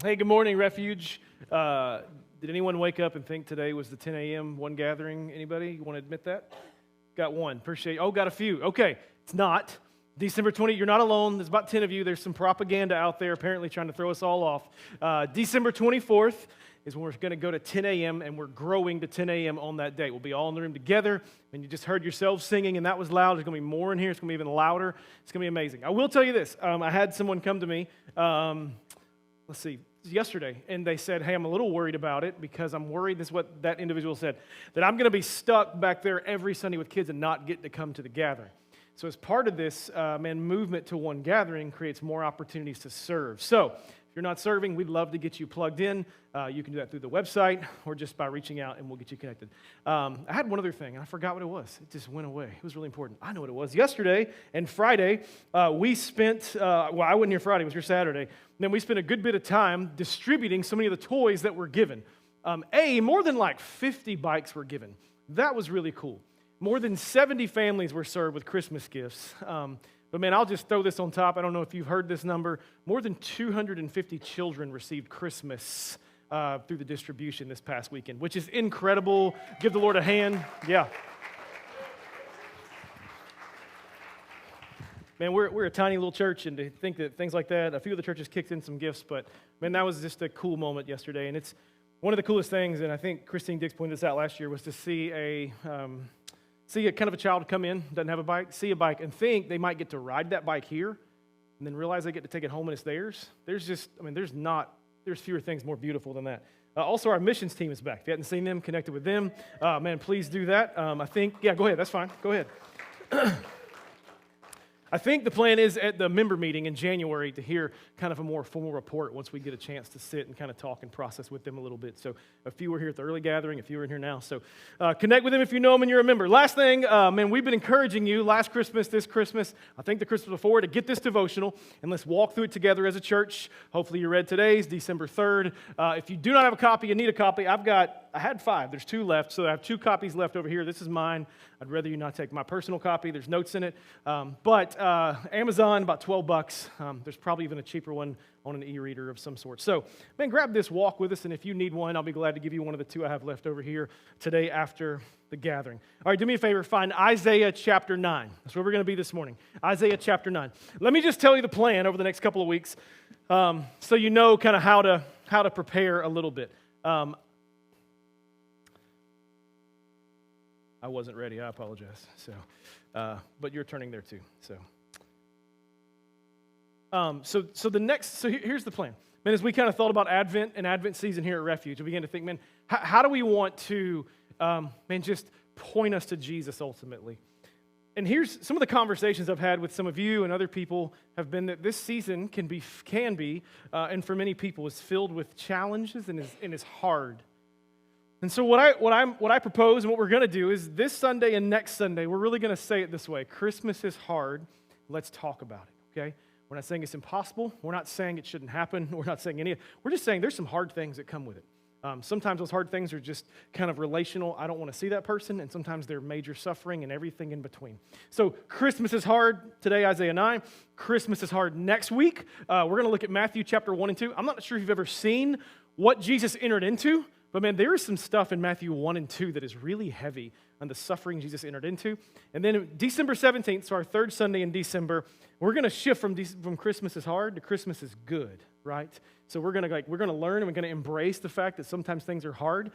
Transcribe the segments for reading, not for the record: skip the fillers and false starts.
Hey, good morning, Refuge. Did anyone wake up and think today was the 10 a.m. one gathering? Anybody? You want to admit that? Got one. Appreciate. Oh, got a few. Okay, it's not. December 20, you're not alone. There's about 10 of you. There's some propaganda out there apparently trying to throw us all off. December 24th is when we're going to go to 10 a.m. and we're growing to 10 a.m. on that day. We'll be all in the room together, and you just heard yourselves singing, and that was loud. There's going to be more in here. It's going to be even louder. It's going to be amazing. I will tell you this. I had someone come to me, yesterday, and they said, hey, I'm a little worried about it because I'm worried, this is what that individual said, that I'm going to be stuck back there every Sunday with kids and not get to come to the gathering. So as part of this, movement to one gathering creates more opportunities to serve. So if you're not serving, we'd love to get you plugged in. You can do that through the website or just by reaching out, and we'll get you connected. I had one other thing, and I forgot what it was. It just went away. It was really important. I know what it was. Yesterday and Friday, we spent, I wasn't here Friday. It was your Saturday. And then we spent a good bit of time distributing so many of the toys that were given. More than like 50 bikes were given. That was really cool. More than 70 families were served with Christmas gifts. But man, I'll just throw this on top. I don't know if you've heard this number. More than 250 children received Christmas through the distribution this past weekend, which is incredible. Give the Lord a hand. Yeah. Man, we're a tiny little church, and to think that things like that, a few of the churches kicked in some gifts, but man, that was just a cool moment yesterday. And it's one of the coolest things, and I think Christine Dix pointed this out last year, was to see a kind of a child come in, doesn't have a bike, see a bike, and think they might get to ride that bike here, and then realize they get to take it home and it's theirs. There's fewer things more beautiful than that. Also, our missions team is back. If you hadn't seen them, connected with them, man, please do that. Go ahead, that's fine, go ahead. I think the plan is at the member meeting in January to hear kind of a more formal report once we get a chance to sit and kind of talk and process with them a little bit. So a few were here at the early gathering, a few are in here now. So connect with them if you know them and you're a member. Last thing, we've been encouraging you last Christmas, this Christmas, I think the Christmas before, to get this devotional, and let's walk through it together as a church. Hopefully you read today's, December 3rd. If you do not have a copy, you need a copy. I had 5. There's 2 left, so I have 2 copies left over here. This is mine. I'd rather you not take my personal copy. There's notes in it. But Amazon, about $12. There's probably even a cheaper one on an e-reader of some sort. So, man, grab this, walk with us, and if you need one, I'll be glad to give you one of the 2 I have left over here today after the gathering. All right, do me a favor, find Isaiah chapter 9. That's where we're going to be this morning. Isaiah chapter 9. Let me just tell you the plan over the next couple of weeks so you know kind of how to prepare a little bit. I wasn't ready. I apologize. So, but you're turning there too. Here's the plan. Man, as we kind of thought about Advent and Advent season here at Refuge, we began to think, man, how do we want to, just point us to Jesus ultimately? And here's some of the conversations I've had with some of you and other people have been that this season can be, and for many people is filled with challenges and is hard. And so what I propose and what we're going to do is this Sunday and next Sunday, we're really going to say it this way: Christmas is hard. Let's talk about it, okay? We're not saying it's impossible. We're not saying it shouldn't happen. We're not saying we're just saying there's some hard things that come with it. Sometimes those hard things are just kind of relational. I don't want to see that person. And sometimes they're major suffering and everything in between. So Christmas is hard today, Isaiah 9. Christmas is hard next week. We're going to look at Matthew chapter 1 and 2. I'm not sure if you've ever seen what Jesus entered into, but man, there is some stuff in Matthew 1 and 2 that is really heavy on the suffering Jesus entered into. And then December 17th, so our 3rd Sunday in December, we're going to shift from Christmas is hard to Christmas is good, right? So we're going to learn and we're going to embrace the fact that sometimes things are hard.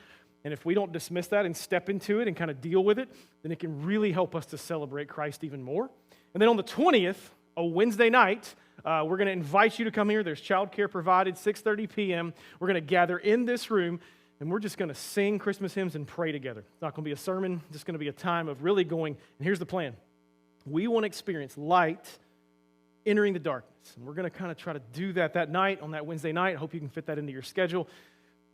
And if we don't dismiss that and step into it and kind of deal with it, then it can really help us to celebrate Christ even more. And then on the 20th, a Wednesday night, we're going to invite you to come here. There's childcare provided, 6:30 p.m. We're going to gather in this room, and we're just going to sing Christmas hymns and pray together. It's not going to be a sermon. It's just going to be a time of really going, and here's the plan. We want to experience light entering the darkness. And we're going to kind of try to do that night, on that Wednesday night. I hope you can fit that into your schedule.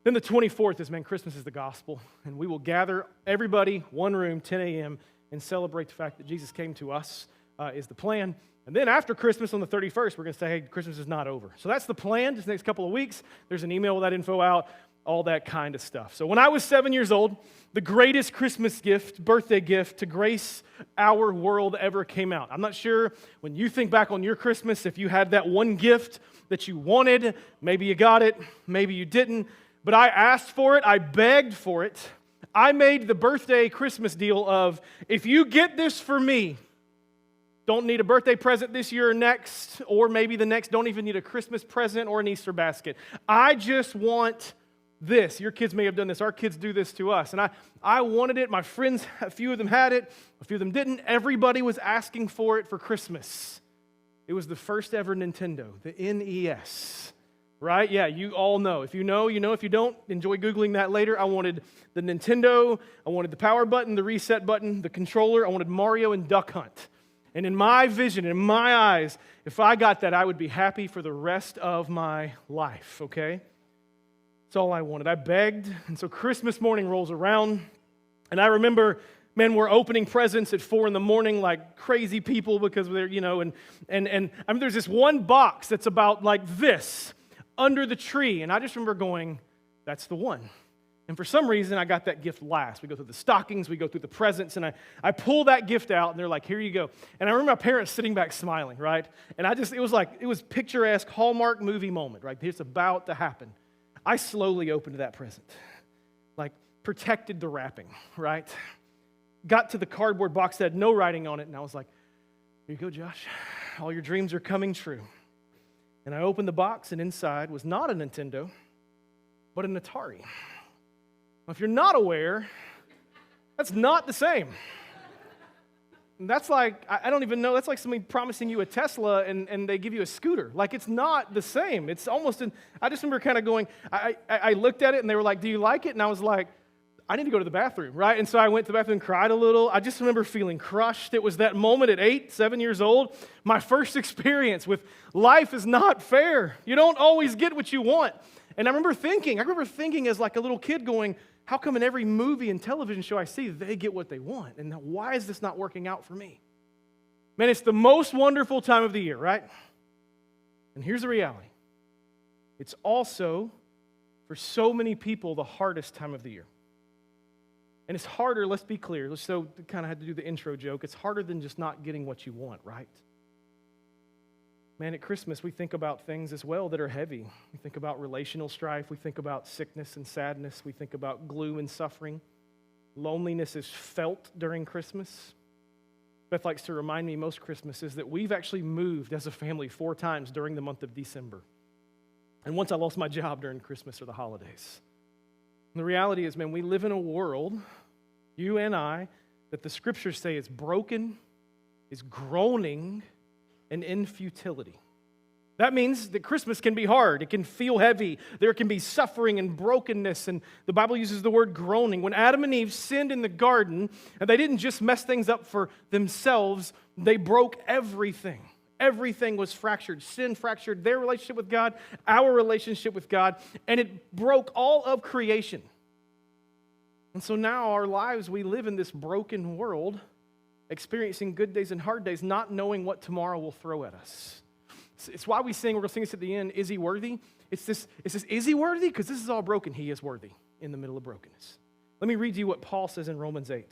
Then the 24th is, Christmas is the gospel. And we will gather everybody, one room, 10 a.m., and celebrate the fact that Jesus came to us is the plan. And then after Christmas on the 31st, we're going to say, hey, Christmas is not over. So that's the plan, just the next couple of weeks. There's an email with that info out. all that kind of stuff. So when I was 7 years old, the greatest Christmas gift, birthday gift to grace our world ever came out. I'm not sure when you think back on your Christmas if you had that one gift that you wanted. Maybe you got it, maybe you didn't. But I asked for it, I begged for it. I made the birthday Christmas deal of, if you get this for me, don't need a birthday present this year or next, or maybe the next, don't even need a Christmas present or an Easter basket. I just want this. Your kids may have done this. Our kids do this to us. And I wanted it. My friends, a few of them had it. A few of them didn't. Everybody was asking for it for Christmas. It was the first ever Nintendo, the NES. Right? Yeah, you all know. If you know, you know. If you don't, enjoy Googling that later. I wanted the Nintendo. I wanted the power button, the reset button, the controller. I wanted Mario and Duck Hunt. And in my vision, in my eyes, if I got that, I would be happy for the rest of my life, okay? That's all I wanted. I begged, and so Christmas morning rolls around, and I remember, man, we're opening presents at 4 a.m. like crazy people because they're, and I mean, there's this one box that's about like this under the tree, and I just remember going, that's the one. And for some reason, I got that gift last. We go through the stockings, we go through the presents, and I pull that gift out, and they're like, here you go. And I remember my parents sitting back smiling, right? And it was picturesque Hallmark movie moment, right? It's about to happen. I slowly opened that present, like protected the wrapping, right? Got to the cardboard box that had no writing on it, and I was like, here you go, Josh. All your dreams are coming true. And I opened the box, and inside was not a Nintendo, but an Atari. Now, if you're not aware, that's not the same. That's like, I don't even know, that's like somebody promising you a Tesla and they give you a scooter. Like, it's not the same. It's almost, I just remember kind of going, I looked at it and they were like, do you like it? And I was like, I need to go to the bathroom, right? And so I went to the bathroom and cried a little. I just remember feeling crushed. It was that moment at 7 years old, my first experience with life is not fair. You don't always get what you want. And I remember thinking as like a little kid going, how come in every movie and television show I see, they get what they want? And why is this not working out for me? Man, it's the most wonderful time of the year, right? And here's the reality. It's also, for so many people, the hardest time of the year. And it's harder, let's be clear. So kind of had to do the intro joke. It's harder than just not getting what you want, right? Man, at Christmas, we think about things as well that are heavy. We think about relational strife. We think about sickness and sadness. We think about gloom and suffering. Loneliness is felt during Christmas. Beth likes to remind me most Christmases that we've actually moved as a family 4 times during the month of December. And once I lost my job during Christmas or the holidays. And the reality is, man, we live in a world, you and I, that the scriptures say is broken, is groaning, and in futility. That means that Christmas can be hard. It can feel heavy. There can be suffering and brokenness, and the Bible uses the word groaning. When Adam and Eve sinned in the garden, and they didn't just mess things up for themselves, they broke everything. Everything was fractured. Sin fractured their relationship with God, our relationship with God, and it broke all of creation. And so now our lives, we live in this broken world, experiencing good days and hard days, not knowing what tomorrow will throw at us. It's why we sing, we're going to sing this at the end, is he worthy? It's this, is he worthy? Because this is all broken. He is worthy in the middle of brokenness. Let me read you what Paul says in Romans 8.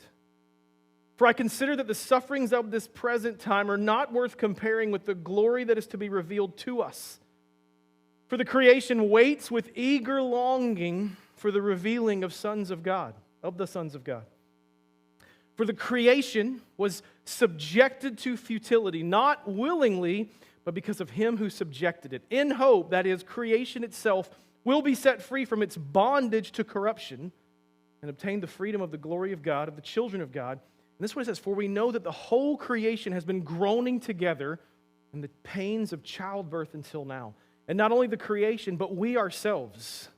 For I consider that the sufferings of this present time are not worth comparing with the glory that is to be revealed to us. For the creation waits with eager longing for the revealing of sons of God, of the sons of God. For the creation was subjected to futility, not willingly, but because of him who subjected it, in hope, that is, creation itself will be set free from its bondage to corruption and obtain the freedom of the glory of God, of the children of God. And this is what it says, for we know that the whole creation has been groaning together in the pains of childbirth until now. And not only the creation, but we ourselves,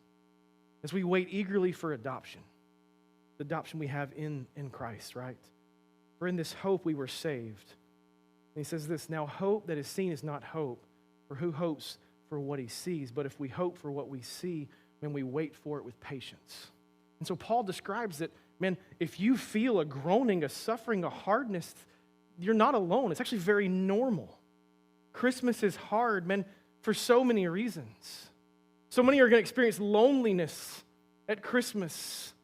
as we wait eagerly for adoption. The adoption we have in Christ, right? For in this hope we were saved. And he says this, now hope that is seen is not hope, for who hopes for what he sees? But if we hope for what we see, then we wait for it with patience. And so Paul describes that, man, if you feel a groaning, a suffering, a hardness, you're not alone. It's actually very normal. Christmas is hard, man, for so many reasons. So many are going to experience loneliness at Christmas.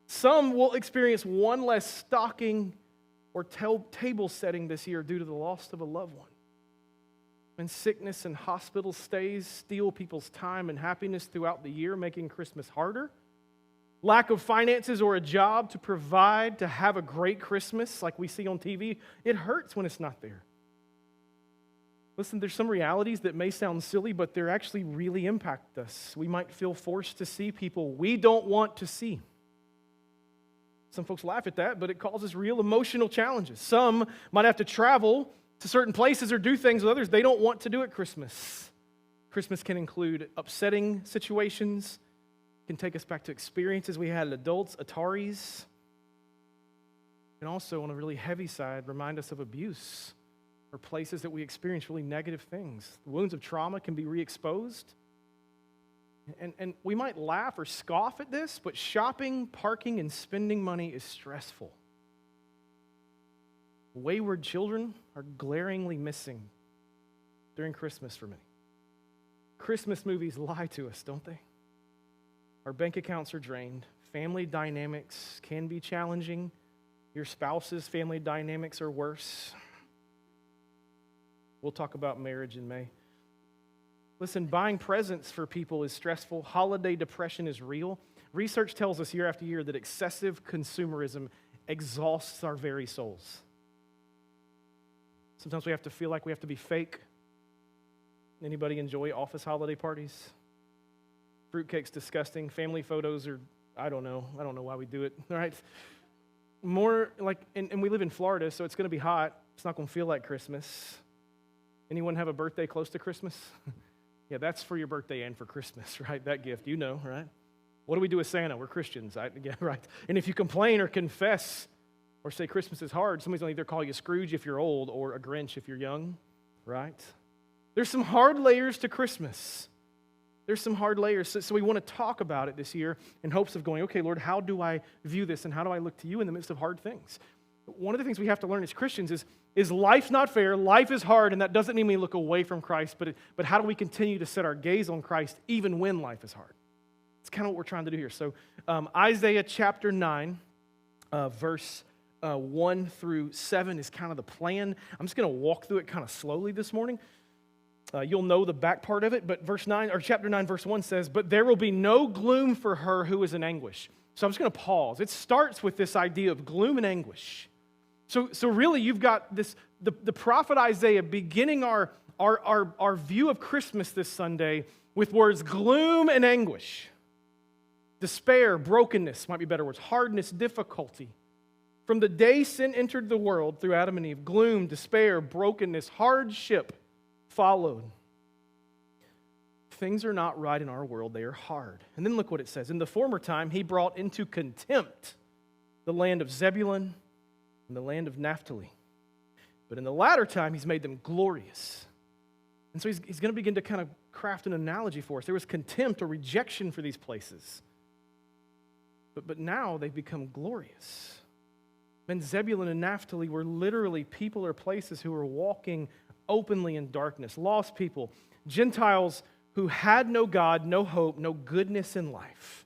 Some will experience one less stocking or table setting this year due to the loss of a loved one. When sickness and hospital stays steal people's time and happiness throughout the year, making Christmas harder. Lack of finances or a job to provide to have a great Christmas like we see on TV, it hurts when it's not there. Listen, there's some realities that may sound silly, but they're actually really impact us. We might feel forced to see people we don't want to see. Some folks laugh at that, but it causes real emotional challenges. Some might have to travel to certain places or do things with others they don't want to do at Christmas. Christmas can include upsetting situations, can take us back to experiences we had as adults, Ataris, and also on a really heavy side, remind us of abuse or places that we experience really negative things. The wounds of trauma can be re-exposed. And we might laugh or scoff at this, but shopping, parking, and spending money is stressful. Wayward children are glaringly missing during Christmas for many. Christmas movies lie to us, don't they? Our bank accounts are drained. Family dynamics can be challenging. Your spouse's family dynamics are worse. We'll talk about marriage in May. Listen, buying presents for people is stressful. Holiday depression is real. Research tells us year after year that excessive consumerism exhausts our very souls. Sometimes we have to feel like we have to be fake. Anybody enjoy office holiday parties? Fruitcake's disgusting. Family photos are, I don't know why we do it, right? More like, and we live in Florida, so it's going to be hot. It's not going to feel like Christmas. Anyone have a birthday close to Christmas? Yeah, that's for your birthday and for Christmas, right? That gift, you know, right? What do we do with Santa? We're Christians, yeah, right? And if you complain or confess or say Christmas is hard, somebody's going to either call you Scrooge if you're old or a Grinch if you're young, right? There's some hard layers to Christmas. There's some hard layers. So we want to talk about it this year in hopes of going, okay, Lord, how do I view this and how do I look to you in the midst of hard things? One of the things we have to learn as Christians is life's not fair, life is hard, and that doesn't mean we look away from Christ, but how do we continue to set our gaze on Christ even when life is hard? It's kind of what we're trying to do here. So Isaiah chapter 9, verse 1 through 7 is kind of the plan. I'm just going to walk through it kind of slowly this morning. You'll know the back part of it, but chapter 9, verse 1 says, "But there will be no gloom for her who is in anguish." So I'm just going to pause. It starts with this idea of gloom and anguish. So really, you've got this the prophet Isaiah beginning our view of Christmas this Sunday with words gloom and anguish. Despair, brokenness, might be better words, hardness, difficulty. From the day sin entered the world through Adam and Eve, gloom, despair, brokenness, hardship followed. Things are not right in our world, they are hard. And then look what it says. In the former time, he brought into contempt the land of Zebulun and the land of Naphtali. But in the latter time, he's made them glorious. And so he's going to begin to kind of craft an analogy for us. There was contempt or rejection for these places. But now they've become glorious. And Zebulun and Naphtali were literally people or places who were walking openly in darkness, lost people, Gentiles who had no God, no hope, no goodness in life.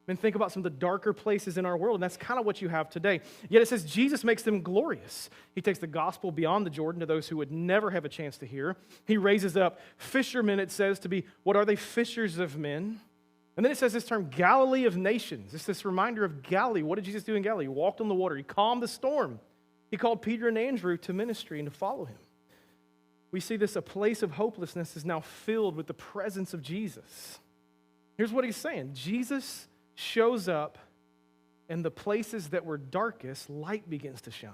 And think about some of the darker places in our world, and that's kind of what you have today. Yet it says Jesus makes them glorious. He takes the gospel beyond the Jordan to those who would never have a chance to hear. He raises up fishermen, it says, to be, what are they? Fishers of men. And then it says this term, Galilee of nations. It's this reminder of Galilee. What did Jesus do in Galilee? He walked on the water. He calmed the storm. He called Peter and Andrew to ministry and to follow him. We see this, a place of hopelessness is now filled with the presence of Jesus. Here's what he's saying. Jesus shows up, and the places that were darkest, light begins to shine.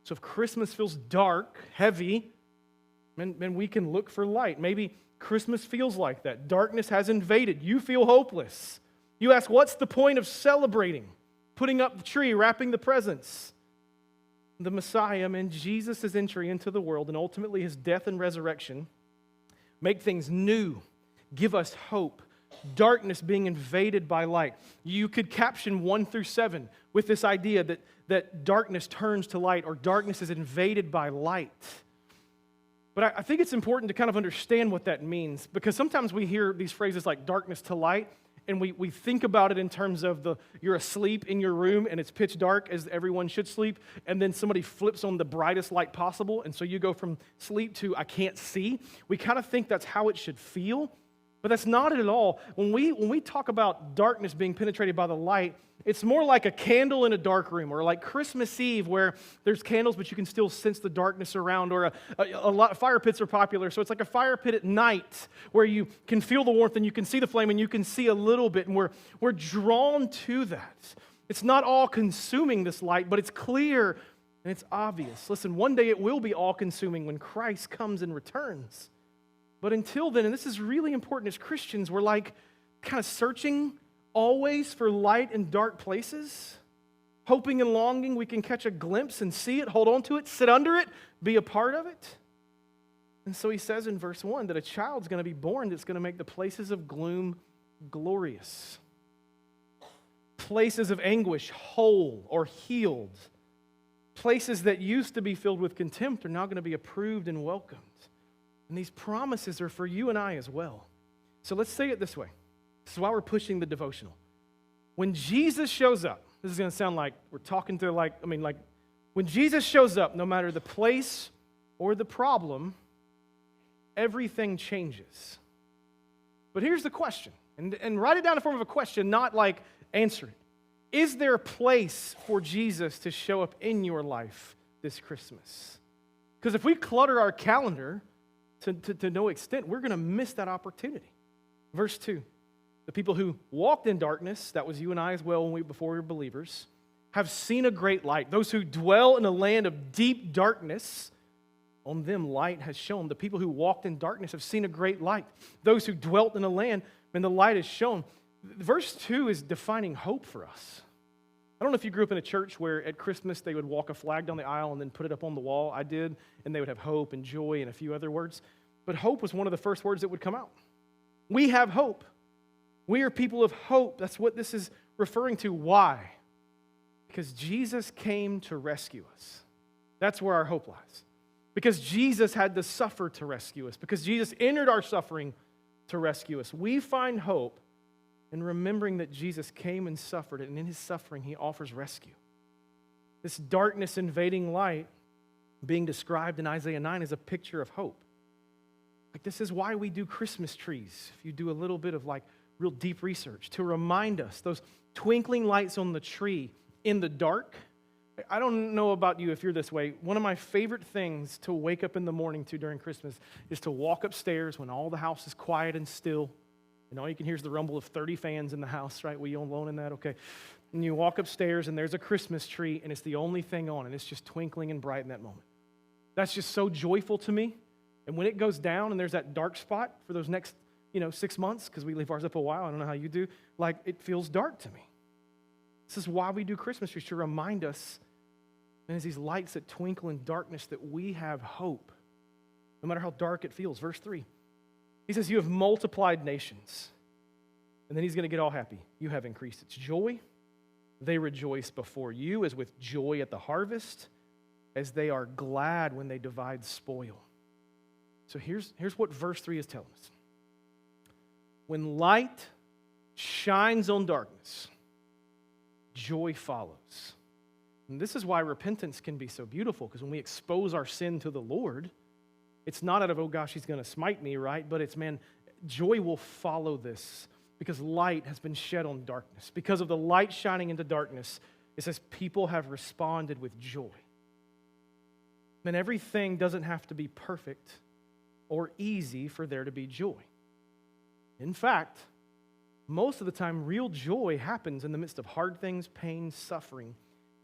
So if Christmas feels dark, heavy, then we can look for light. Maybe Christmas feels like that. Darkness has invaded. You feel hopeless. You ask, what's the point of celebrating? Putting up the tree, wrapping the presents. The Messiah, Jesus' entry into the world and ultimately his death and resurrection make things new, give us hope. Darkness being invaded by light. You could caption 1 through 7 with this idea that darkness turns to light or darkness is invaded by light. But I think it's important to kind of understand what that means because sometimes we hear these phrases like darkness to light and we think about it in terms of you're asleep in your room and it's pitch dark as everyone should sleep, and then somebody flips on the brightest light possible, and so you go from sleep to I can't see. We kind of think that's how it should feel, but that's not it at all. When we talk about darkness being penetrated by the light, it's more like a candle in a dark room, or like Christmas Eve where there's candles but you can still sense the darkness around, or a lot of fire pits are popular, so it's like a fire pit at night where you can feel the warmth and you can see the flame and you can see a little bit, and we're drawn to that. It's not all consuming, this light, but it's clear and it's obvious. Listen, one day it will be all consuming when Christ comes and returns. But until then, and this is really important as Christians, we're like kind of searching always for light in dark places, hoping and longing we can catch a glimpse and see it, hold on to it, sit under it, be a part of it. And so he says in verse 1 that a child's going to be born that's going to make the places of gloom glorious. Places of anguish whole or healed. Places that used to be filled with contempt are now going to be approved and welcomed. And these promises are for you and I as well. So let's say it this way. This is why we're pushing the devotional. When Jesus shows up, this is going to sound like we're talking to when Jesus shows up, no matter the place or the problem, everything changes. But here's the question, and write it down in the form of a question, not like answer it. Is there a place for Jesus to show up in your life this Christmas? Because if we clutter our calendar to no extent, we're going to miss that opportunity. Verse 2, the people who walked in darkness, that was you and I as well before we were believers, have seen a great light. Those who dwell in a land of deep darkness, on them light has shone. The people who walked in darkness have seen a great light. Those who dwelt in a land, and the light is shown. Verse 2 is defining hope for us. I don't know if you grew up in a church where at Christmas they would walk a flag down the aisle and then put it up on the wall. I did, and they would have hope and joy and a few other words. But hope was one of the first words that would come out. We have hope. We are people of hope. That's what this is referring to. Why? Because Jesus came to rescue us. That's where our hope lies. Because Jesus had to suffer to rescue us. Because Jesus entered our suffering to rescue us. We find hope in remembering that Jesus came and suffered it, and in his suffering he offers rescue. This darkness invading light being described in Isaiah 9 is a picture of hope. Like, this is why we do Christmas trees. If you do a little bit of real deep research, to remind us, those twinkling lights on the tree in the dark. I don't know about you if you're this way. One of my favorite things to wake up in the morning to during Christmas is to walk upstairs when all the house is quiet and still, and all you can hear is the rumble of 30 fans in the house, right? Were you alone in that? Okay. And you walk upstairs and there's a Christmas tree and it's the only thing on, and it's just twinkling and bright in that moment. That's just so joyful to me. And when it goes down and there's that dark spot for those next 6 months, because we leave ours up a while, I don't know how you do, it feels dark to me. This is why we do Christmas trees, to remind us, and as these lights that twinkle in darkness, that we have hope, no matter how dark it feels. Verse 3, he says, you have multiplied nations. And then he's going to get all happy. You have increased its joy. They rejoice before you as with joy at the harvest, as they are glad when they divide spoil. So here's what verse 3 is telling us. When light shines on darkness, joy follows. And this is why repentance can be so beautiful, because when we expose our sin to the Lord, it's not out of, oh gosh, he's going to smite me, right? But it's, man, joy will follow this because light has been shed on darkness. Because of the light shining into darkness, it says people have responded with joy. And everything doesn't have to be perfect or easy for there to be joy. In fact, most of the time, real joy happens in the midst of hard things, pain, suffering.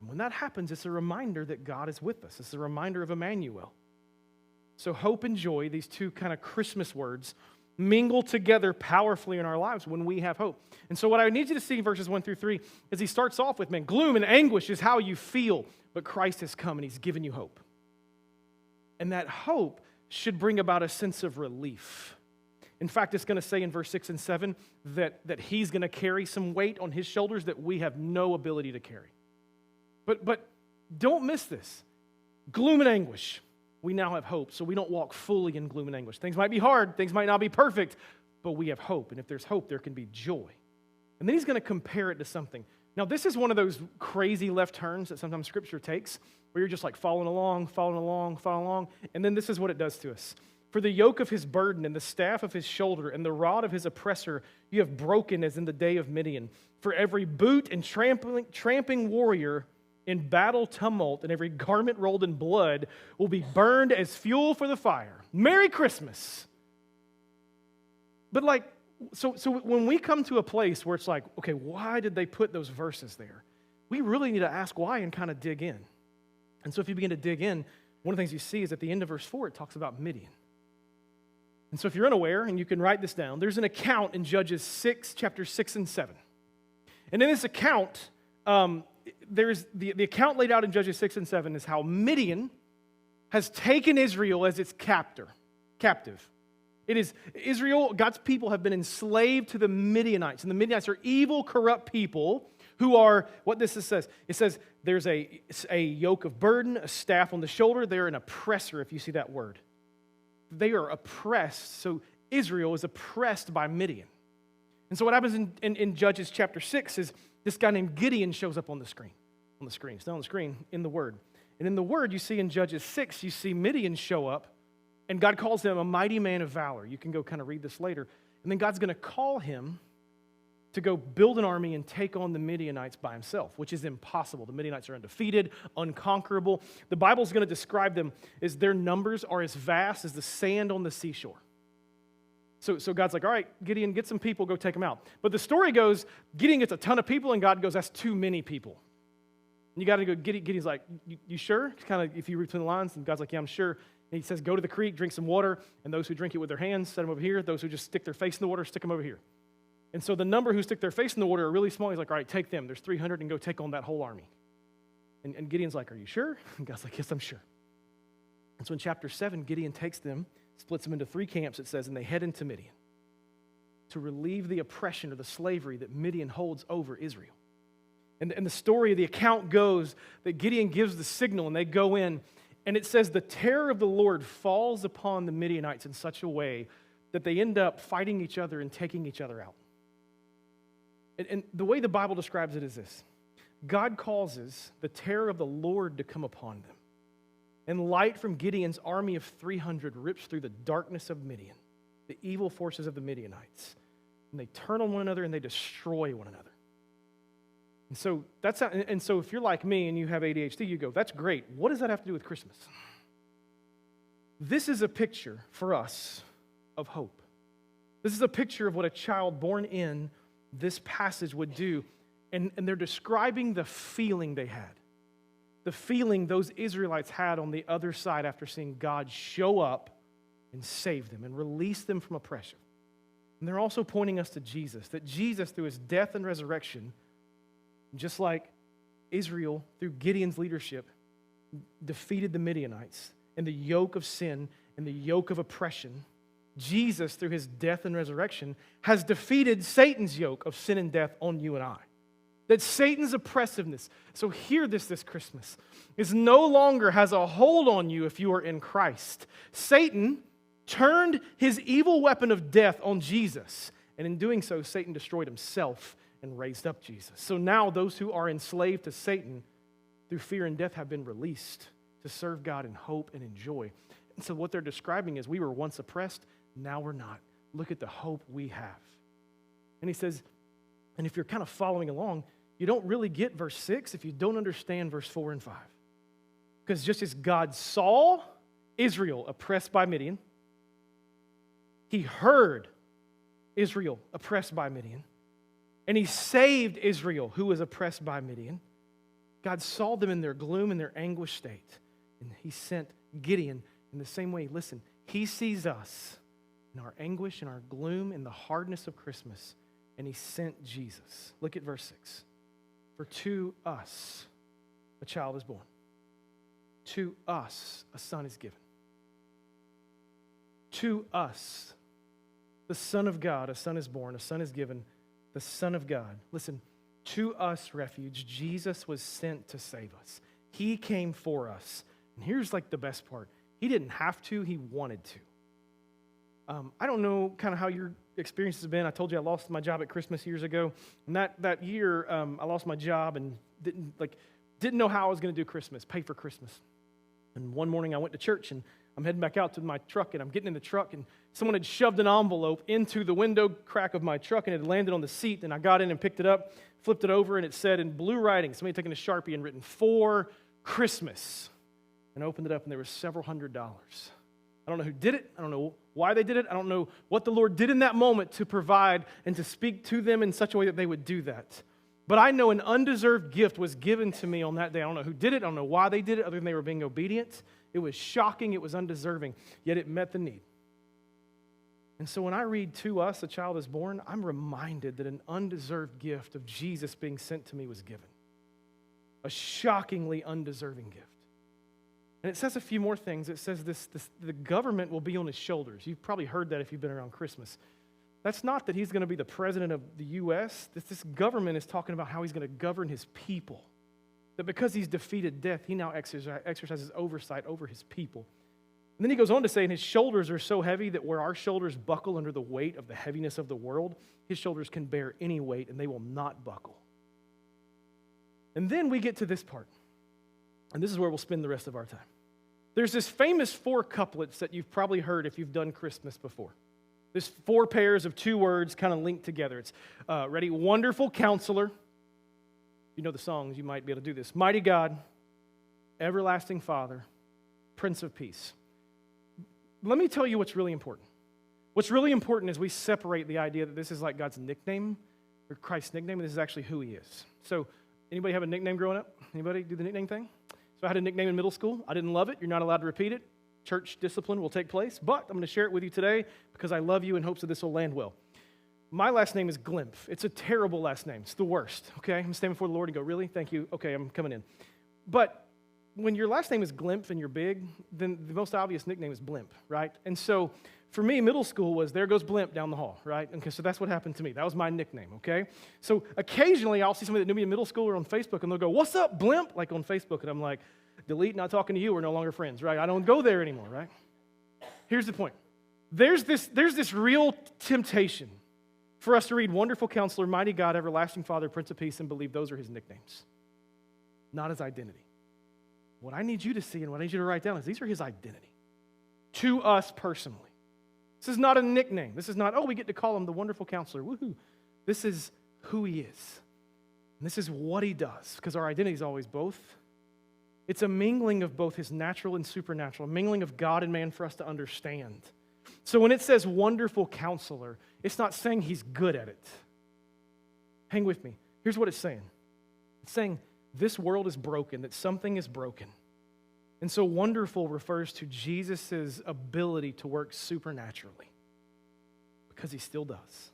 And when that happens, it's a reminder that God is with us. It's a reminder of Emmanuel. So hope and joy, these two kind of Christmas words, mingle together powerfully in our lives when we have hope. And so what I need you to see in verses 1 through 3 is he starts off with, man, gloom and anguish is how you feel, but Christ has come and he's given you hope. And that hope should bring about a sense of relief. In fact, it's going to say in verse 6 and 7 that he's going to carry some weight on his shoulders that we have no ability to carry. But don't miss this. Gloom and anguish. We now have hope, so we don't walk fully in gloom and anguish. Things might be hard, things might not be perfect, but we have hope. And if there's hope, there can be joy. And then he's going to compare it to something. Now, this is one of those crazy left turns that sometimes Scripture takes, where you're just like following along, and then this is what it does to us. For the yoke of his burden and the staff of his shoulder and the rod of his oppressor you have broken as in the day of Midian. For every boot and tramping warrior in battle tumult and every garment rolled in blood will be burned as fuel for the fire. Merry Christmas. But so when we come to a place where it's like, okay, why did they put those verses there? We really need to ask why and kind of dig in. And so if you begin to dig in, one of the things you see is at the end of verse 4, it talks about Midian. And so if you're unaware, and you can write this down, there's an account in Judges 6, chapters 6 and 7. And in this account, there's the account laid out in Judges 6 and 7 is how Midian has taken Israel as its captive. It is Israel, God's people have been enslaved to the Midianites. And the Midianites are evil, corrupt people who are, what this says, it says there's a yoke of burden, a staff on the shoulder. They're an oppressor, if you see that word. They are oppressed. So Israel is oppressed by Midian. And so what happens in Judges chapter 6 is this guy named Gideon shows up on the screen. It's not on the screen, in the Word. And in the Word, you see in Judges 6, you see Midian show up, and God calls him a mighty man of valor. You can go kind of read this later. And then God's going to call him to go build an army and take on the Midianites by himself, which is impossible. The Midianites are undefeated, unconquerable. The Bible's going to describe them as their numbers are as vast as the sand on the seashore. So God's like, all right, Gideon, get some people, go take them out. But the story goes, Gideon gets a ton of people, and God goes, that's too many people. And you got to go, Gideon's like, you sure? It's kind of, if you read between the lines, and God's like, yeah, I'm sure. And he says, go to the creek, drink some water, and those who drink it with their hands, set them over here. Those who just stick their face in the water, stick them over here. And so the number who stick their face in the water are really small. He's like, all right, take them. There's 300 and go take on that whole army. And Gideon's like, are you sure? And God's like, yes, I'm sure. And so in chapter 7, Gideon takes them, splits them into 3 camps, it says, and they head into Midian to relieve the oppression or the slavery that Midian holds over Israel. And the story of the account goes that Gideon gives the signal and they go in, and it says the terror of the Lord falls upon the Midianites in such a way that they end up fighting each other and taking each other out. And the way the Bible describes it is this. God causes the terror of the Lord to come upon them. And light from Gideon's army of 300 rips through the darkness of Midian, the evil forces of the Midianites. And they turn on one another and they destroy one another. And so if you're like me and you have ADHD, you go, that's great. What does that have to do with Christmas? This is a picture for us of hope. This is a picture of what a child born in this passage would do. And they're describing the feeling they had. The feeling those Israelites had on the other side after seeing God show up and save them and release them from oppression. And they're also pointing us to Jesus, that Jesus, through his death and resurrection, just like Israel, through Gideon's leadership, defeated the Midianites and the yoke of sin and the yoke of oppression, Jesus, through his death and resurrection, has defeated Satan's yoke of sin and death on you and I. That Satan's oppressiveness, so hear this Christmas, is no longer has a hold on you if you are in Christ. Satan turned his evil weapon of death on Jesus, and in doing so, Satan destroyed himself and raised up Jesus. So now those who are enslaved to Satan through fear and death have been released to serve God in hope and in joy. And so what they're describing is we were once oppressed, now we're not. Look at the hope we have. And he says, and if you're kind of following along, you don't really get verse 6 if you don't understand verse 4 and 5. Because just as God saw Israel oppressed by Midian, he heard Israel oppressed by Midian, and he saved Israel who was oppressed by Midian. God saw them in their gloom and their anguished state, and he sent Gideon in the same way. Listen, he sees us in our anguish and our gloom and the hardness of Christmas, and he sent Jesus. Look at verse 6. For to us a child is born. To us a son is given. To us, the Son of God, a son is born, a son is given, the Son of God. Listen, to us, refuge, Jesus was sent to save us. He came for us. And here's like the best part. He didn't have to, he wanted to. I don't know kind of how your experience has been. I told you I lost my job at Christmas years ago. And that year, I lost my job and didn't know how I was going to do Christmas, pay for Christmas. And one morning I went to church, and I'm heading back out to my truck, and I'm getting in the truck, and someone had shoved an envelope into the window crack of my truck, and it had landed on the seat, and I got in and picked it up, flipped it over, and it said in blue writing, somebody had taken a Sharpie and written, "For Christmas." And I opened it up, and there was several $100s. I don't know who did it. I don't know why they did it. I don't know what the Lord did in that moment to provide and to speak to them in such a way that they would do that. But I know an undeserved gift was given to me on that day. I don't know who did it. I don't know why they did it, other than they were being obedient. It was shocking. It was undeserving, yet it met the need. And so when I read "To us a child is born," I'm reminded that an undeserved gift of Jesus being sent to me was given. A shockingly undeserving gift. And it says a few more things. It says the government will be on his shoulders. You've probably heard that if you've been around Christmas. That's not that he's going to be the president of the U.S. This government is talking about how he's going to govern his people. That because he's defeated death, he now exercises oversight over his people. And then he goes on to say, and his shoulders are so heavy that where our shoulders buckle under the weight of the heaviness of the world, his shoulders can bear any weight and they will not buckle. And then we get to this part. And this is where we'll spend the rest of our time. There's this famous 4 couplets that you've probably heard if you've done Christmas before. There's 4 pairs of 2 words kind of linked together. It's, ready? Wonderful Counselor. If you know the songs, you might be able to do this. Mighty God, Everlasting Father, Prince of Peace. Let me tell you what's really important. What's really important is we separate the idea that this is like God's nickname or Christ's nickname, and this is actually who he is. So, anybody have a nickname growing up? Anybody do the nickname thing? So I had a nickname in middle school. I didn't love it. You're not allowed to repeat it. Church discipline will take place, but I'm going to share it with you today because I love you in hopes that this will land well. My last name is Glimpf. It's a terrible last name. It's the worst, okay? I'm standing before the Lord and go, really? Thank you. Okay, I'm coming in. But when your last name is Glimpf and you're big, then the most obvious nickname is Blimp, right? And so for me, middle school was, there goes Blimp down the hall, right? Okay, so that's what happened to me. That was my nickname, okay? So occasionally I'll see somebody that knew me in middle school or on Facebook, and they'll go, "What's up, Blimp?" Like on Facebook, and I'm like, delete, not talking to you, we're no longer friends, right? I don't go there anymore, right? Here's the point. There's this real temptation for us to read Wonderful Counselor, Mighty God, Everlasting Father, Prince of Peace, and believe those are his nicknames, not his identity. What I need you to see and what I need you to write down is these are his identity to us personally. This is not a nickname. This is not, oh, we get to call him the Wonderful Counselor. Woohoo. This is who he is. And this is what he does, because our identity is always both. It's a mingling of both his natural and supernatural, a mingling of God and man for us to understand. So when it says Wonderful Counselor, it's not saying he's good at it. Hang with me. Here's what it's saying. It's saying this world is broken, that something is broken. And so wonderful refers to Jesus' ability to work supernaturally, because he still does.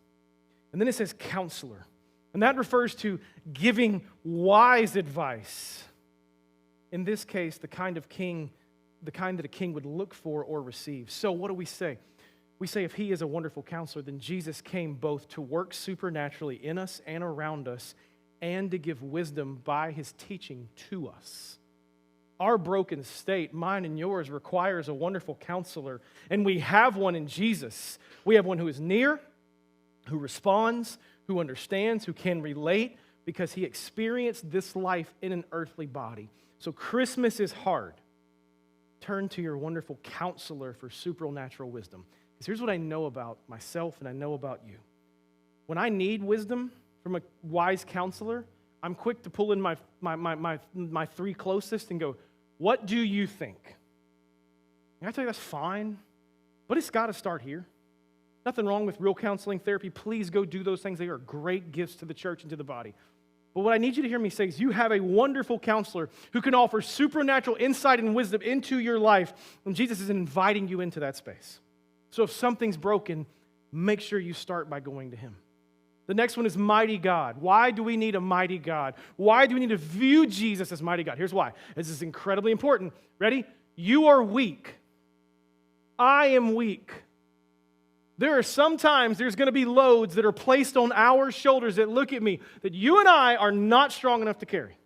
And then it says Counselor, and that refers to giving wise advice. In this case, the kind that a king would look for or receive. So what do we say? We say if he is a wonderful counselor, then Jesus came both to work supernaturally in us and around us and to give wisdom by his teaching to us. Our broken state, mine and yours, requires a wonderful counselor, and we have one in Jesus. We have one who is near, who responds, who understands, who can relate, because he experienced this life in an earthly body. So Christmas is hard. Turn to your wonderful counselor for supernatural wisdom. Because here's what I know about myself and I know about you. When I need wisdom from a wise counselor, I'm quick to pull in my 3 closest and go, "What do you think?" And I tell you that's fine, but it's got to start here. Nothing wrong with real counseling therapy. Please go do those things. They are great gifts to the church and to the body. But what I need you to hear me say is you have a wonderful counselor who can offer supernatural insight and wisdom into your life, and Jesus is inviting you into that space. So if something's broken, make sure you start by going to him. The next one is mighty God. Why do we need a mighty God? Why do we need to view Jesus as mighty God? Here's why. This is incredibly important. Ready? You are weak. I am weak. There are sometimes there's going to be loads that are placed on our shoulders that look at me that you and I are not strong enough to carry.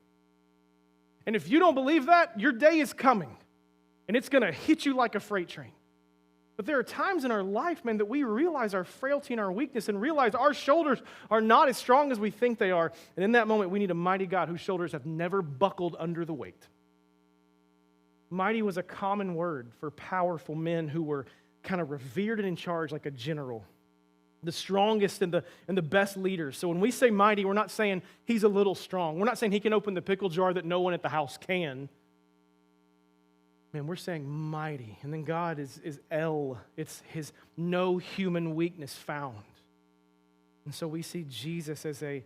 And if you don't believe that, your day is coming, and it's going to hit you like a freight train. But there are times in our life, man, that we realize our frailty and our weakness and realize our shoulders are not as strong as we think they are. And in that moment, we need a mighty God whose shoulders have never buckled under the weight. Mighty was a common word for powerful men who were kind of revered and in charge like a general. The strongest and the best leaders. So when we say mighty, we're not saying he's a little strong. We're not saying he can open the pickle jar that no one at the house can. Man, we're saying mighty. And then God is El. It's his no human weakness found. And so we see Jesus as a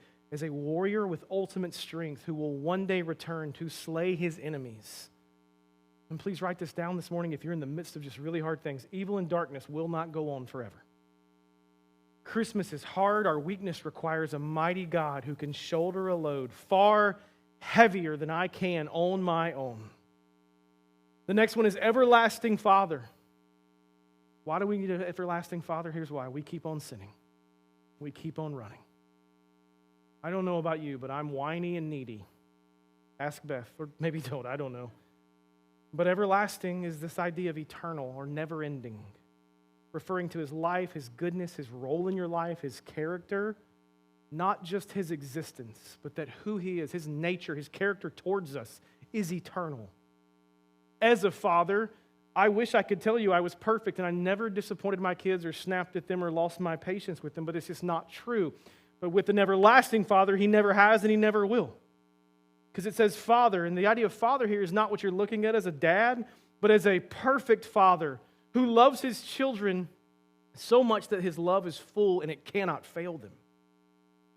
warrior with ultimate strength who will one day return to slay his enemies. And please write this down this morning if you're in the midst of just really hard things. Evil and darkness will not go on forever. Christmas is hard. Our weakness requires a mighty God who can shoulder a load far heavier than I can on my own. The next one is everlasting Father. Why do we need an everlasting Father? Here's why. We keep on sinning. We keep on running. I don't know about you, but I'm whiny and needy. Ask Beth, or maybe don't, I don't know. But everlasting is this idea of eternal or never-ending, referring to his life, his goodness, his role in your life, his character, not just his existence, but that who he is, his nature, his character towards us is eternal. As a father, I wish I could tell you I was perfect and I never disappointed my kids or snapped at them or lost my patience with them, but it's just not true. But with an everlasting Father, he never has and he never will. Because it says Father, and the idea of Father here is not what you're looking at as a dad, but as a perfect Father who loves his children so much that his love is full and it cannot fail them.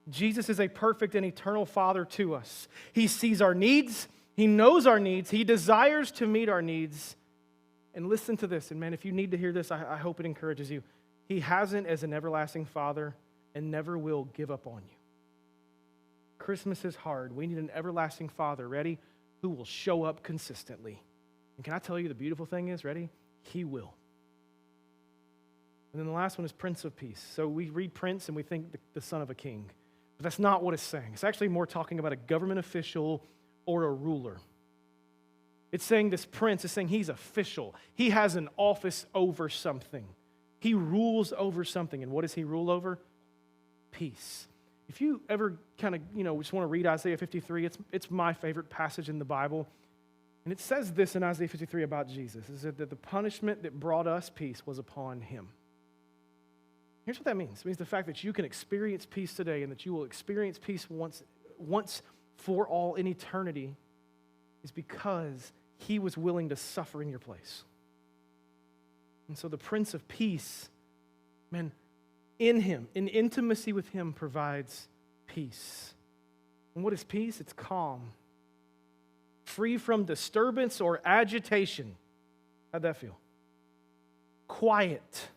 Jesus is a perfect and eternal Father to us. He sees our needs. He knows our needs. He desires to meet our needs. And listen to this. And man, if you need to hear this, I hope it encourages you. He hasn't, as an everlasting Father, and never will give up on you. Christmas is hard. We need an everlasting Father, ready, who will show up consistently. And can I tell you the beautiful thing is, ready? He will. And then the last one is Prince of Peace. So we read Prince and we think the son of a king. But that's not what it's saying. It's actually more talking about a government official or a ruler. It's saying this prince is saying he's official. He has an office over something. He rules over something. And what does he rule over? Peace. If you ever kind of, just want to read Isaiah 53, it's my favorite passage in the Bible. And it says this in Isaiah 53 about Jesus. It said that the punishment that brought us peace was upon him. Here's what that means. It means the fact that you can experience peace today and that you will experience peace once for all in eternity is because he was willing to suffer in your place. And so the Prince of Peace, man, in him, in intimacy with him, provides peace. And what is peace? It's calm. Free from disturbance or agitation. How'd that feel? Quiet.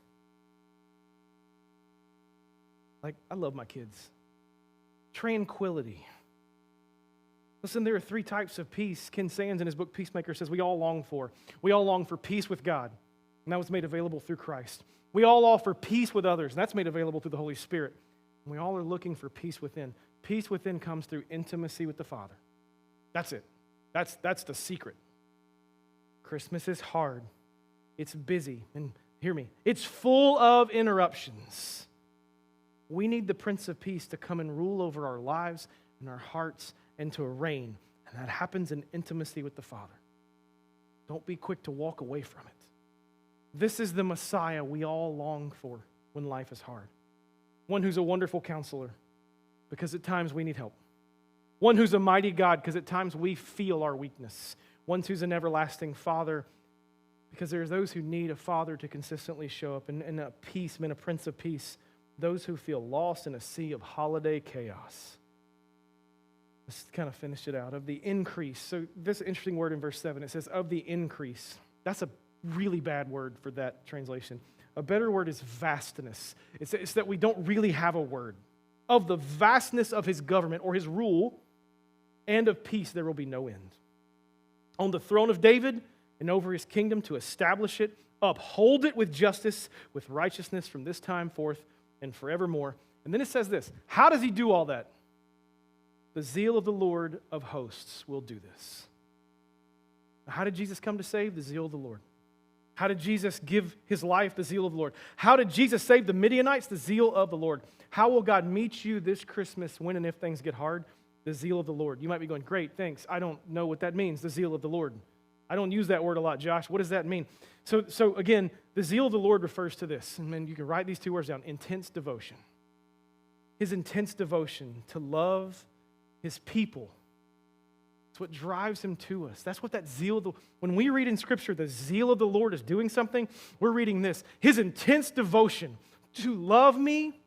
Like, I love my kids. Tranquility. Listen, there are 3 types of peace. Ken Sands in his book Peacemaker says we all long for. We all long for peace with God, and that was made available through Christ. We all long for peace with others, and that's made available through the Holy Spirit. And we all are looking for peace within. Peace within comes through intimacy with the Father. That's it. That's the secret. Christmas is hard. It's busy, and hear me, it's full of interruptions. We need the Prince of Peace to come and rule over our lives and our hearts and to reign. And that happens in intimacy with the Father. Don't be quick to walk away from it. This is the Messiah we all long for when life is hard. One who's a wonderful counselor, because at times we need help. One who's a mighty God, because at times we feel our weakness. One who's an everlasting Father, because there's those who need a Father to consistently show up. And a peace, a Prince of Peace. Those who feel lost in a sea of holiday chaos. Let's kind of finish it out. Of the increase. So this interesting word in verse 7, it says, of the increase. That's a really bad word for that translation. A better word is vastness. It's that we don't really have a word. Of the vastness of his government or his rule, and of peace there will be no end. On the throne of David and over his kingdom to establish it, uphold it with justice, with righteousness from this time forth and forevermore. And then it says this. How does he do all that? The zeal of the Lord of hosts will do this. Now, how did Jesus come to save? The zeal of the Lord. How did Jesus give his life? The zeal of the Lord. How did Jesus save the Midianites? The zeal of the Lord. How will God meet you this Christmas when and if things get hard? The zeal of the Lord. You might be going, great, thanks. I don't know what that means, the zeal of the Lord. I don't use that word a lot, Josh. What does that mean? So again, the zeal of the Lord refers to this. And then you can write these two words down, intense devotion. His intense devotion to love his people. It's what drives him to us. That's what that zeal, when we read in Scripture, the zeal of the Lord is doing something, we're reading this. His intense devotion to love me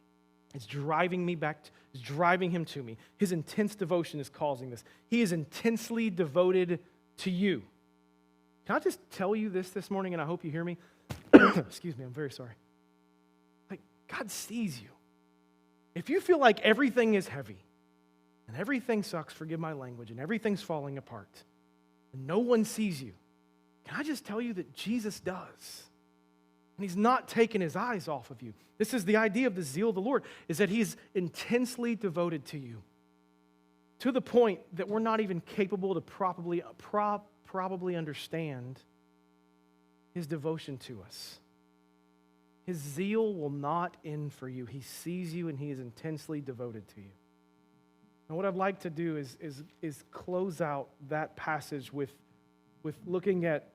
is driving me back, is driving him to me. His intense devotion is causing this. He is intensely devoted to you. Can I just tell you this morning, and I hope you hear me? Excuse me, I'm very sorry. Like, God sees you. If you feel like everything is heavy, and everything sucks, forgive my language, and everything's falling apart, and no one sees you, can I just tell you that Jesus does? And he's not taking his eyes off of you. This is the idea of the zeal of the Lord, is that he's intensely devoted to you, to the point that we're not even capable to probably understand his devotion to us. His zeal will not end for you. He sees you and he is intensely devoted to you. And what I'd like to do is close out that passage with looking at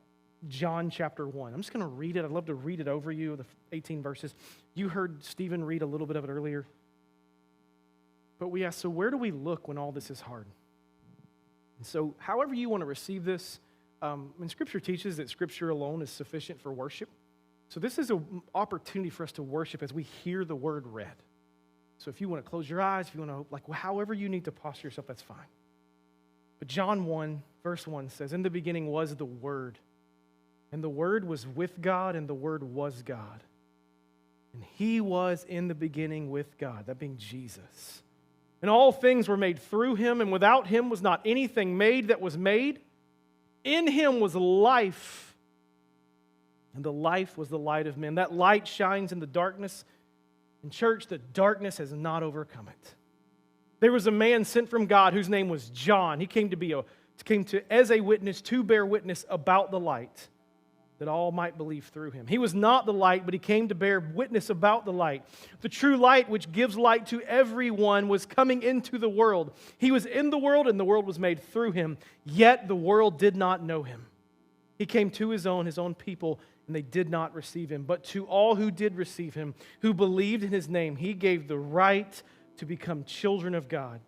John chapter 1. I'm just going to read it. I'd love to read it over you, the 18 verses. You heard Stephen read a little bit of it earlier. But we ask, so where do we look when all this is hard? And so however you want to receive this, and Scripture teaches that Scripture alone is sufficient for worship. So this is an opportunity for us to worship as we hear the word read. So if you want to close your eyes, if you want to, however you need to posture yourself, that's fine. But John 1, verse 1 says, in the beginning was the Word, and the Word was with God, and the Word was God. And he was in the beginning with God, that being Jesus. And all things were made through him, and without him was not anything made that was made. In him was life, and the life was the light of men. That light shines in the darkness. In church, the darkness has not overcome it. There was a man sent from God whose name was John. He came as a witness to bear witness about the light, that all might believe through him. He was not the light, but he came to bear witness about the light. The true light, which gives light to everyone, was coming into the world. He was in the world, and the world was made through him. Yet the world did not know him. He came to his own people, and they did not receive him. But to all who did receive him, who believed in his name, he gave the right to become children of God,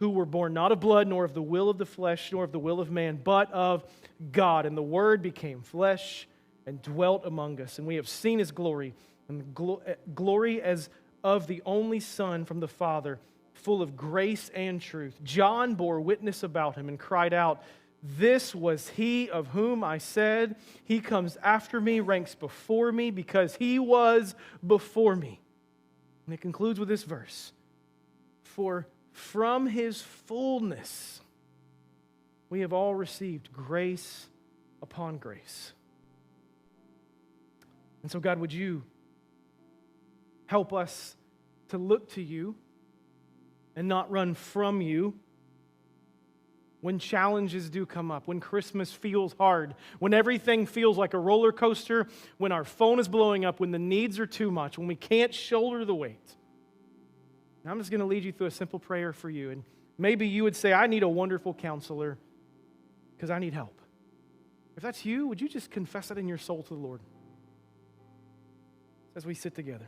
who were born not of blood, nor of the will of the flesh, nor of the will of man, but of God. And the Word became flesh and dwelt among us. And we have seen his glory, and glory as of the only Son from the Father, full of grace and truth. John bore witness about him and cried out, "This was he of whom I said, he comes after me, ranks before me, because he was before me." And it concludes with this verse, "For from his fullness we have all received grace upon grace." And so, God, would you help us to look to you and not run from you when challenges do come up, when Christmas feels hard, when everything feels like a roller coaster, when our phone is blowing up, when the needs are too much, when we can't shoulder the weight. Now, I'm just going to lead you through a simple prayer for you. And maybe you would say, "I need a wonderful counselor because I need help." If that's you, would you just confess that in your soul to the Lord as we sit together?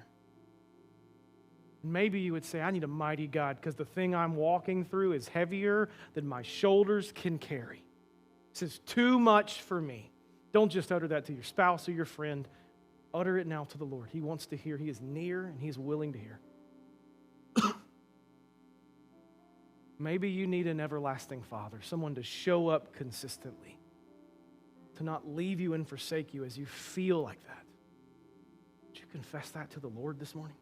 And maybe you would say, "I need a mighty God because the thing I'm walking through is heavier than my shoulders can carry. This is too much for me." Don't just utter that to your spouse or your friend. Utter it now to the Lord. He wants to hear. He is near and He's willing to hear. Maybe you need an everlasting Father, someone to show up consistently, to not leave you and forsake you as you feel like that. Would you confess that to the Lord this morning?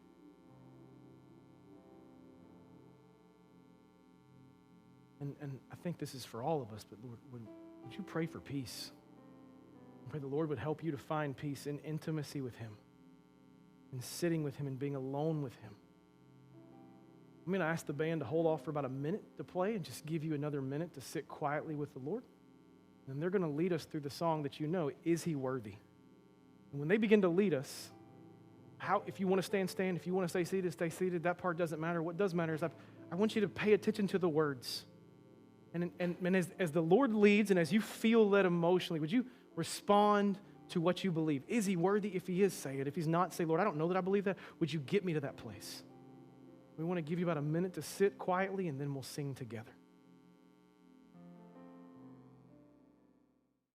And I think this is for all of us, but Lord, would you pray for peace? I pray the Lord would help you to find peace in intimacy with Him, in sitting with Him and being alone with Him. I'm going to ask the band to hold off for about a minute to play and just give you another minute to sit quietly with the Lord. And they're going to lead us through the song that you know, "Is He Worthy?" And when they begin to lead us, if you want to stand, stand. If you want to stay seated, stay seated. That part doesn't matter. What does matter is I want you to pay attention to the words. And as the Lord leads and as you feel led emotionally, would you respond to what you believe? Is he worthy? If he is, say it. If he's not, say, Lord, I don't know that I believe that. Would you get me to that place? We want to give you about a minute to sit quietly, and then we'll sing together.